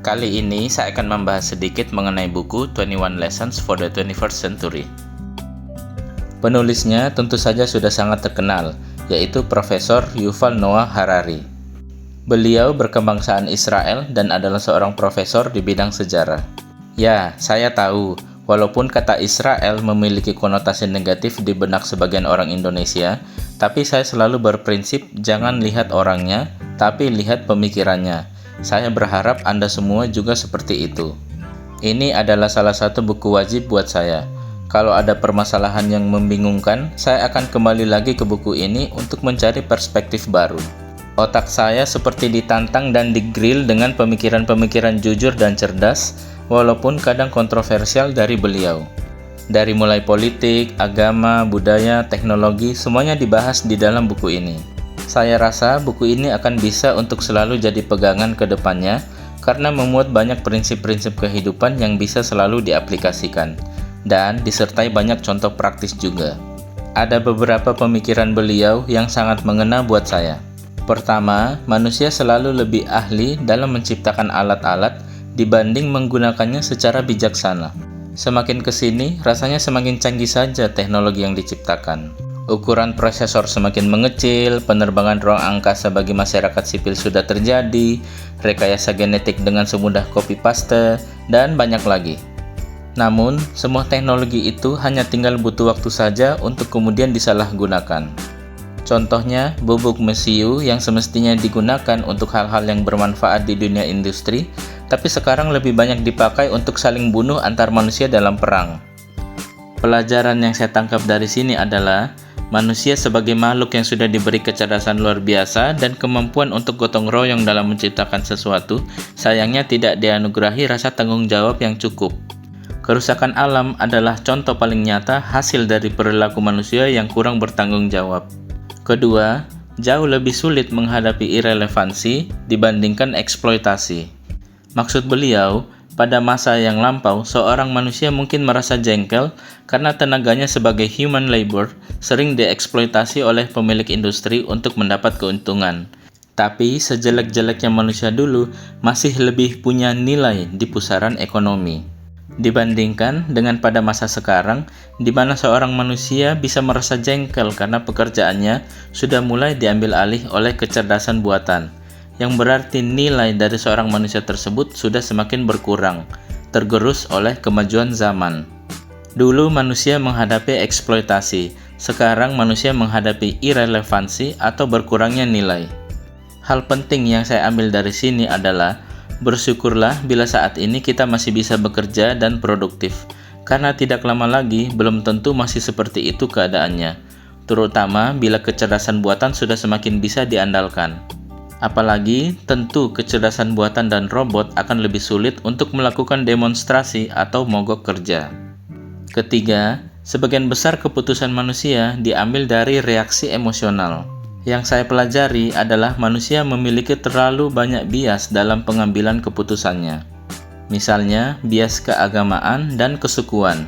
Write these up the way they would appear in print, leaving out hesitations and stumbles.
Kali ini saya akan membahas sedikit mengenai buku 21 Lessons for the 21st Century. Penulisnya tentu saja sudah sangat terkenal, yaitu Profesor Yuval Noah Harari. Beliau berkebangsaan Israel dan adalah seorang profesor di bidang sejarah. Ya, saya tahu, walaupun kata Israel memiliki konotasi negatif di benak sebagian orang Indonesia, tapi saya selalu berprinsip jangan lihat orangnya, tapi lihat pemikirannya. Saya berharap Anda semua juga seperti itu. Ini adalah salah satu buku wajib buat saya. Kalau ada permasalahan yang membingungkan, saya akan kembali lagi ke buku ini untuk mencari perspektif baru. Otak saya seperti ditantang dan digrill dengan pemikiran-pemikiran jujur dan cerdas, walaupun kadang kontroversial dari beliau. Dari mulai politik, agama, budaya, teknologi, semuanya dibahas di dalam buku ini. Saya rasa buku ini akan bisa untuk selalu jadi pegangan ke depannya karena memuat banyak prinsip-prinsip kehidupan yang bisa selalu diaplikasikan dan disertai banyak contoh praktis juga. Ada beberapa pemikiran beliau yang sangat mengena buat saya. Pertama, manusia selalu lebih ahli dalam menciptakan alat-alat dibanding menggunakannya secara bijaksana. Semakin kesini, rasanya semakin canggih saja teknologi yang diciptakan. Ukuran prosesor semakin mengecil, penerbangan ruang angkasa bagi masyarakat sipil sudah terjadi, rekayasa genetik dengan semudah copy paste, dan banyak lagi. Namun, semua teknologi itu hanya tinggal butuh waktu saja untuk kemudian disalahgunakan. Contohnya, bubuk mesiu yang semestinya digunakan untuk hal-hal yang bermanfaat di dunia industri, tapi sekarang lebih banyak dipakai untuk saling bunuh antar manusia dalam perang. Pelajaran yang saya tangkap dari sini adalah manusia sebagai makhluk yang sudah diberi kecerdasan luar biasa dan kemampuan untuk gotong royong dalam menciptakan sesuatu, sayangnya tidak dianugerahi rasa tanggung jawab yang cukup. Kerusakan alam adalah contoh paling nyata hasil dari perilaku manusia yang kurang bertanggung jawab. Kedua, jauh lebih sulit menghadapi irelevansi dibandingkan eksploitasi. Maksud beliau, pada masa yang lampau, seorang manusia mungkin merasa jengkel karena tenaganya sebagai human labor sering dieksploitasi oleh pemilik industri untuk mendapat keuntungan. Tapi sejelek-jeleknya manusia dulu masih lebih punya nilai di pusaran ekonomi. Dibandingkan dengan pada masa sekarang, di mana seorang manusia bisa merasa jengkel karena pekerjaannya sudah mulai diambil alih oleh kecerdasan buatan, yang berarti nilai dari seorang manusia tersebut sudah semakin berkurang, tergerus oleh kemajuan zaman. Dulu manusia menghadapi eksploitasi, sekarang manusia menghadapi irelevansi atau berkurangnya nilai. Hal penting yang saya ambil dari sini adalah bersyukurlah bila saat ini kita masih bisa bekerja dan produktif, karena tidak lama lagi belum tentu masih seperti itu keadaannya, terutama bila kecerdasan buatan sudah semakin bisa diandalkan. Apalagi, tentu kecerdasan buatan dan robot akan lebih sulit untuk melakukan demonstrasi atau mogok kerja. Ketiga, sebagian besar keputusan manusia diambil dari reaksi emosional. Yang saya pelajari adalah manusia memiliki terlalu banyak bias dalam pengambilan keputusannya. Misalnya, bias keagamaan dan kesukuan.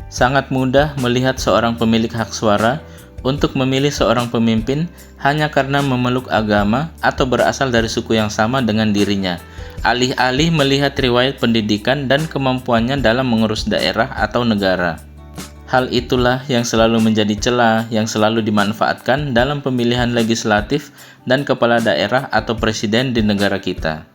Sangat mudah melihat seorang pemilik hak suara untuk memilih seorang pemimpin hanya karena memeluk agama atau berasal dari suku yang sama dengan dirinya, alih-alih melihat riwayat pendidikan dan kemampuannya dalam mengurus daerah atau negara. Hal itulah yang selalu menjadi celah yang selalu dimanfaatkan dalam pemilihan legislatif dan kepala daerah atau presiden di negara kita.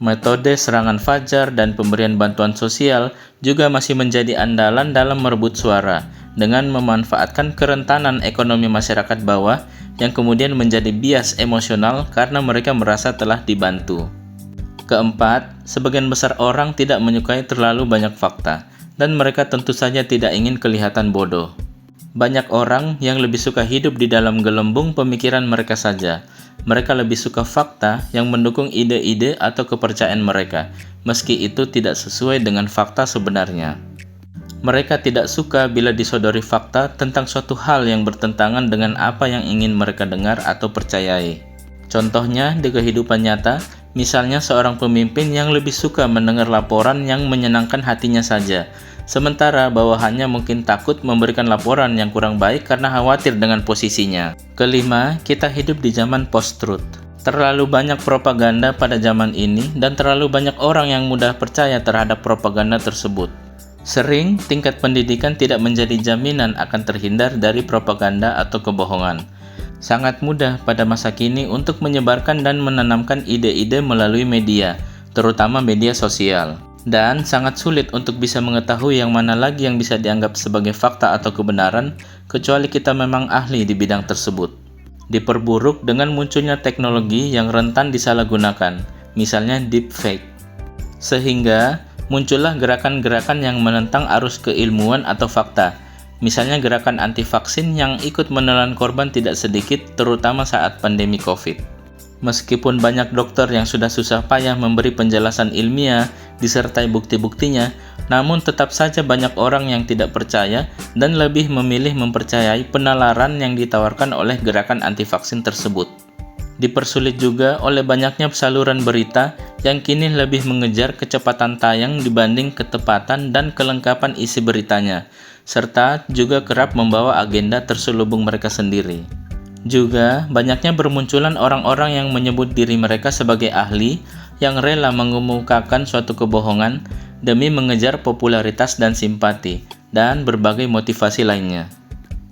Metode serangan fajar dan pemberian bantuan sosial juga masih menjadi andalan dalam merebut suara, dengan memanfaatkan kerentanan ekonomi masyarakat bawah yang kemudian menjadi bias emosional karena mereka merasa telah dibantu. Keempat, sebagian besar orang tidak menyukai terlalu banyak fakta, dan mereka tentu saja tidak ingin kelihatan bodoh. Banyak orang yang lebih suka hidup di dalam gelembung pemikiran mereka saja. Mereka lebih suka fakta yang mendukung ide-ide atau kepercayaan mereka, meski itu tidak sesuai dengan fakta sebenarnya. Mereka tidak suka bila disodori fakta tentang suatu hal yang bertentangan dengan apa yang ingin mereka dengar atau percayai. Contohnya di kehidupan nyata, misalnya seorang pemimpin yang lebih suka mendengar laporan yang menyenangkan hatinya saja, sementara bawahannya mungkin takut memberikan laporan yang kurang baik karena khawatir dengan posisinya. Kelima, kita hidup di zaman post-truth. Terlalu banyak propaganda pada zaman ini dan terlalu banyak orang yang mudah percaya terhadap propaganda tersebut. Sering, tingkat pendidikan tidak menjadi jaminan akan terhindar dari propaganda atau kebohongan. Sangat mudah pada masa kini untuk menyebarkan dan menanamkan ide-ide melalui media, terutama media sosial. Dan sangat sulit untuk bisa mengetahui yang mana lagi yang bisa dianggap sebagai fakta atau kebenaran, kecuali kita memang ahli di bidang tersebut. Diperburuk dengan munculnya teknologi yang rentan disalahgunakan, misalnya deepfake. Sehingga muncullah gerakan-gerakan yang menentang arus keilmuan atau fakta, misalnya gerakan anti-vaksin yang ikut menelan korban tidak sedikit, terutama saat pandemi COVID. Meskipun banyak dokter yang sudah susah payah memberi penjelasan ilmiah disertai bukti-buktinya, namun tetap saja banyak orang yang tidak percaya dan lebih memilih mempercayai penalaran yang ditawarkan oleh gerakan anti-vaksin tersebut. Dipersulit juga oleh banyaknya saluran berita yang kini lebih mengejar kecepatan tayang dibanding ketepatan dan kelengkapan isi beritanya, serta juga kerap membawa agenda terselubung mereka sendiri. Juga, banyaknya bermunculan orang-orang yang menyebut diri mereka sebagai ahli yang rela mengemukakan suatu kebohongan demi mengejar popularitas dan simpati, dan berbagai motivasi lainnya.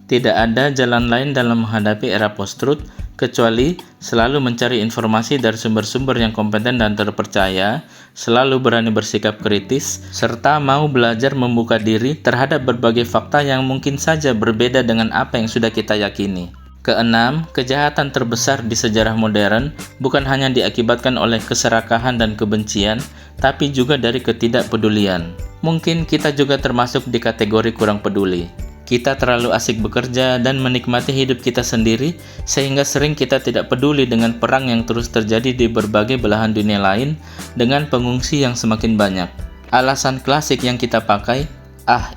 Tidak ada jalan lain dalam menghadapi era post-truth kecuali selalu mencari informasi dari sumber-sumber yang kompeten dan terpercaya, selalu berani bersikap kritis, serta mau belajar membuka diri terhadap berbagai fakta yang mungkin saja berbeda dengan apa yang sudah kita yakini. Keenam, kejahatan terbesar di sejarah modern bukan hanya diakibatkan oleh keserakahan dan kebencian, tapi juga dari ketidakpedulian. Mungkin kita juga termasuk di kategori kurang peduli. Kita terlalu asik bekerja dan menikmati hidup kita sendiri, sehingga sering kita tidak peduli dengan perang yang terus terjadi di berbagai belahan dunia lain dengan pengungsi yang semakin banyak. Alasan klasik yang kita pakai,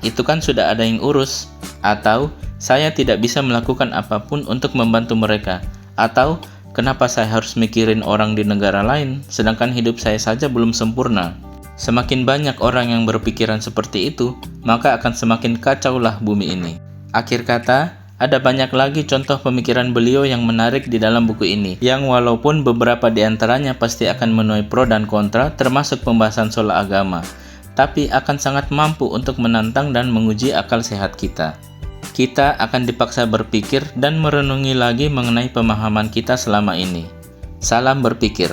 itu kan sudah ada yang urus, atau saya tidak bisa melakukan apapun untuk membantu mereka, atau kenapa saya harus mikirin orang di negara lain, sedangkan hidup saya saja belum sempurna. Semakin banyak orang yang berpikiran seperti itu, maka akan semakin kacaulah bumi ini. Akhir kata, ada banyak lagi contoh pemikiran beliau yang menarik di dalam buku ini, yang walaupun beberapa di antaranya pasti akan menuai pro dan kontra, termasuk pembahasan soal agama, tapi akan sangat mampu untuk menantang dan menguji akal sehat kita. Kita akan dipaksa berpikir dan merenungi lagi mengenai pemahaman kita selama ini. Salam berpikir.